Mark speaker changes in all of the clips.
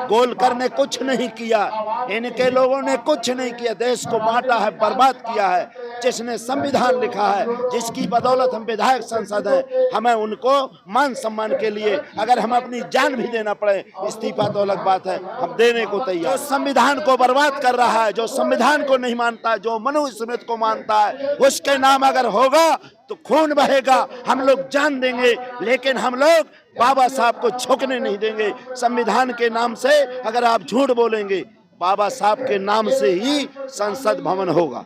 Speaker 1: गोलकर ने कुछ नहीं किया, इनके लोगों ने कुछ नहीं किया, देश को बांटा है, बर्बाद किया है। जिसने संविधान लिखा है, जिसकी बदौलत हम विधायक संसद हैं, हमें उनको मान सम्मान के लिए अगर हमें अपनी जान भी देना पड़े, इस्तीफा तो अलग बात है, हम देने को तैयार। जो संविधान को बर्बाद कर रहा है, जो संविधान को नहीं मानता, जो मनुस्मृति को मानता है, उसके नाम अगर होगा तो खून बहेगा, हम लोग जान देंगे, लेकिन हम लोग बाबा साहब को झुकने नहीं देंगे। संविधान के नाम से अगर आप झूठ बोलेंगे, बाबा साहब के नाम से ही संसद भवन होगा।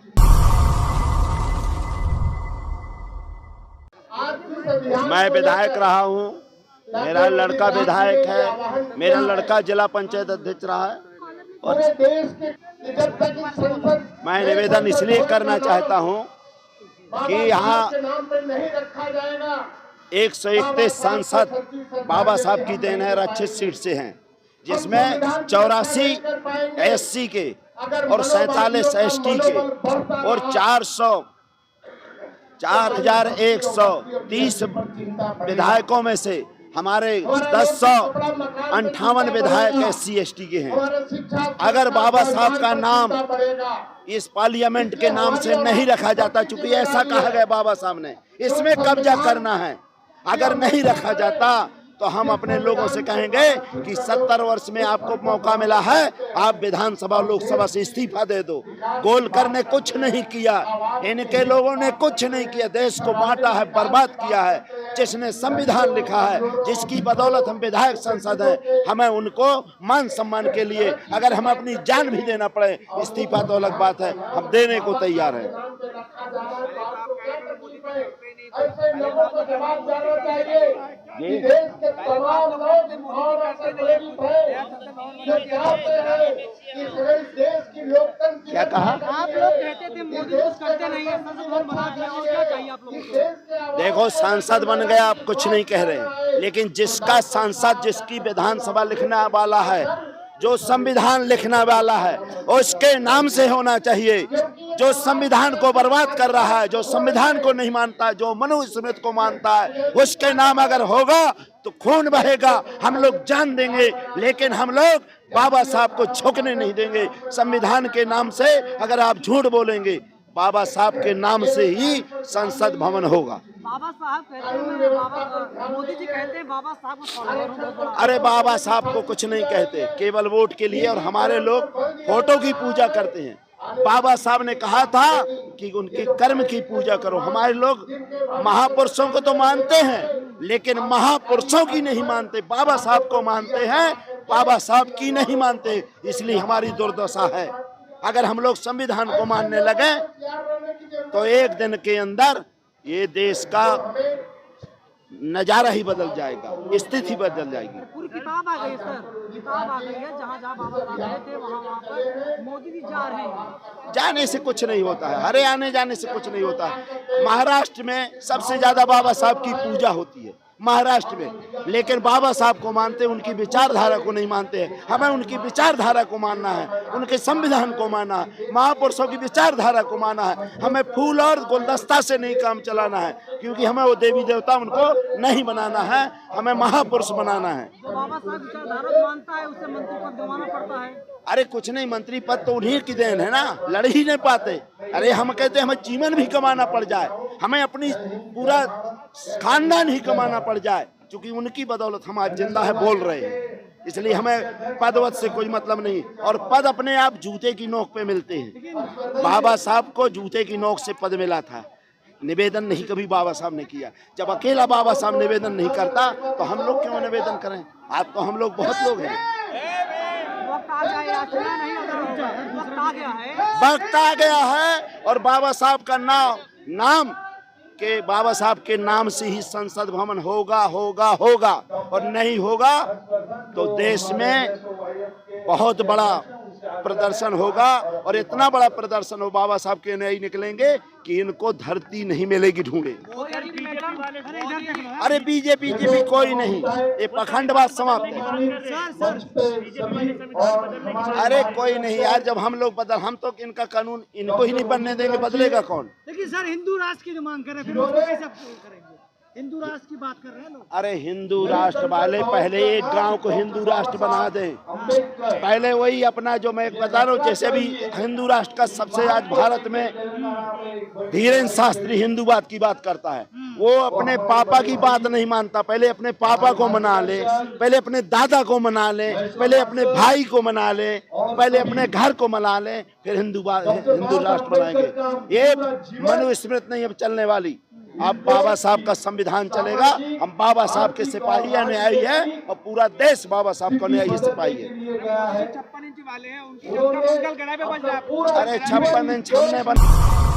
Speaker 1: मैं विधायक रहा हूँ, मेरा लड़का विधायक है, मेरा लड़का जिला पंचायत अध्यक्ष रहा है, और मैं निवेदन इसलिए करना चाहता हूँ कि यहाँ 131 सांसद बाबा साहब की देन है और अच्छी सीट से हैं, जिसमें 84 SC के और 47 ST के और 4130 विधायकों में से हमारे 1058 विधायक SC ST के हैं। अगर बाबा साहब का नाम इस पार्लियामेंट के नाम से नहीं रखा जाता, चूंकि ऐसा कहा गया बाबा साहब ने, इसमें कब्जा करना है, अगर नहीं रखा जाता तो हम अपने लोगों से कहेंगे कि 70 वर्ष में आपको मौका मिला है, आप विधानसभा लोकसभा से इस्तीफा दे दो। गोलकर ने कुछ नहीं किया, इनके लोगों ने कुछ नहीं किया, देश को बांटा है, बर्बाद किया है। जिसने संविधान लिखा है, जिसकी बदौलत हम विधायक संसद हैं, हमें उनको मान सम्मान के लिए अगर हमें अपनी जान भी देना पड़े, इस्तीफा तो अलग बात है, हम देने को तैयार हैं।
Speaker 2: ऐसे लोगों को जवाब देना चाहिए कि देश के तमाम लोग प्रेरित हैं, जो चाहते हैं कि देश की लोकतंत्र।
Speaker 1: क्या कहा?
Speaker 3: आप लोग कहते थे मोदी कुछ करते नहीं है, संसद भवन बना दिया, और क्या चाहिए आप लोगों को?
Speaker 1: देखो, सांसद बन गया, आप कुछ नहीं कह रहे, लेकिन जिसका सांसद, जिसकी विधानसभा लिखने वाला है, जो संविधान लिखने वाला है, उसके नाम से होना चाहिए। जो संविधान को बर्बाद कर रहा है, जो संविधान को नहीं मानता, जो मनुस्मृति को मानता है, उसके नाम अगर होगा तो खून बहेगा, हम लोग जान देंगे, लेकिन हम लोग बाबा साहब को झुकने नहीं देंगे। संविधान के नाम से अगर आप झूठ बोलेंगे, बाबा साहब के नाम से ही संसद भवन होगा।
Speaker 3: बाबा साहब कहते हैं, मोदी जी कहते हैं बाबा साहब को फॉलोअर हूं, बहुत बड़ा।
Speaker 1: अरे बाबा साहब को कुछ नहीं कहते, केवल वोट के लिए, और हमारे लोग फोटो की पूजा करते हैं। बाबा साहब ने कहा था कि उनके कर्म की पूजा करो। हमारे लोग महापुरुषों को तो मानते हैं, लेकिन महापुरुषों की नहीं मानते, बाबा साहब को मानते हैं, बाबा साहब की नहीं मानते, इसलिए हमारी दुर्दशा है। अगर हम लोग संविधान को मानने लगे तो एक दिन के अंदर ये देश का नजारा ही बदल जाएगा, स्थिति बदल जाएगी।
Speaker 3: पूरी किताब आ गई है सर, किताब आ गई है, जहाँ जहाँ बाबा साहब गए थे वहाँ पर मोदी जी जा रहे हैं।
Speaker 1: जाने से कुछ नहीं होता है, हरे आने जाने से कुछ नहीं होता है। महाराष्ट्र में सबसे ज्यादा बाबा साहब की पूजा होती है, महाराष्ट्र में, लेकिन बाबा साहब को मानते हैं, उनकी विचारधारा को नहीं मानते हैं। हमें उनकी विचारधारा को मानना है, उनके संविधान को मानना है, महापुरुषों की विचारधारा को मानना है। हमें फूल और गुलदस्ता से नहीं काम चलाना है, क्योंकि हमें वो देवी देवता उनको नहीं बनाना है, हमें महापुरुष बनाना है।
Speaker 3: जो बाबा साहब विचारधारा को मानता है, उसे मंत्री पद दिलवाना पड़ता है।
Speaker 1: अरे कुछ नहीं, मंत्री पद तो उन्हीं की देन है ना, लड़ ही नहीं पाते। अरे हम कहते हैं हमें जीवन भी कमाना पड़ जाए, हमें अपनी पूरा खानदान ही कमाना पड़ जाए, क्योंकि उनकी बदौलत हम आज जिंदा है, बोल रहे हैं। इसलिए हमें पदवत से कोई मतलब नहीं, और पद अपने आप जूते की नोक पे मिलते हैं। बाबा साहब को जूते की नोक से पद मिला था, निवेदन नहीं कभी बाबा साहब ने किया। जब अकेला बाबा साहब निवेदन नहीं करता तो हम लोग क्यों निवेदन करें? आज तो हम लोग बहुत लोग हैं।
Speaker 3: वक्त
Speaker 1: आ गया है, और बाबा साहब का नाम के बाबा साहब के नाम से ही संसद भवन होगा, होगा, होगा, और नहीं होगा तो देश में बहुत बड़ा प्रदर्शन होगा, और इतना बड़ा प्रदर्शन हो, बाबा साहब के नहीं निकलेंगे कि इनको धरती नहीं मिलेगी ढूंढे। अरे बीजेपी कोई नहीं, ये पखंडवाद समाप्त। अरे कोई नहीं यार, जब हम लोग हम तो इनका कानून इनको ही नहीं बनने देंगे, बदलेगा कौन?
Speaker 3: लेकिन सर हिंदू राष्ट्र की जो मांग कर रहे हैं, फिर उसको कैसे करेंगे? हिंदू राष्ट्र की बात कर रहे हैं लोग।
Speaker 1: अरे हिंदू राष्ट्र वाले पहले एक गांव को हिंदू राष्ट्र बना दे, पहले वही अपना जो मैं बता रहा हूँ, जैसे भी हिंदू राष्ट्र का सबसे आज भारत में धीरेन्द्र शास्त्री हिंदूवाद की बात करता है, वो अपने पापा की बात नहीं मानता। पहले अपने पापा को मना ले, पहले अपने दादा को मना ले, पहले अपने भाई को मना ले, पहले अपने घर को मना ले, फिर हिंदू राष्ट्र बनाएंगे। ये मनुस्मृति नहीं अब चलने वाली, अब बाबा साहब का संविधान चलेगा। हम बाबा साहब के सिपाही है, न्यायी है, और पूरा देश बाबा साहब का न्यायी सिपाही है।
Speaker 3: 56 इंच वाले हैं, उनकी अरे
Speaker 1: 56 इंच हमने बना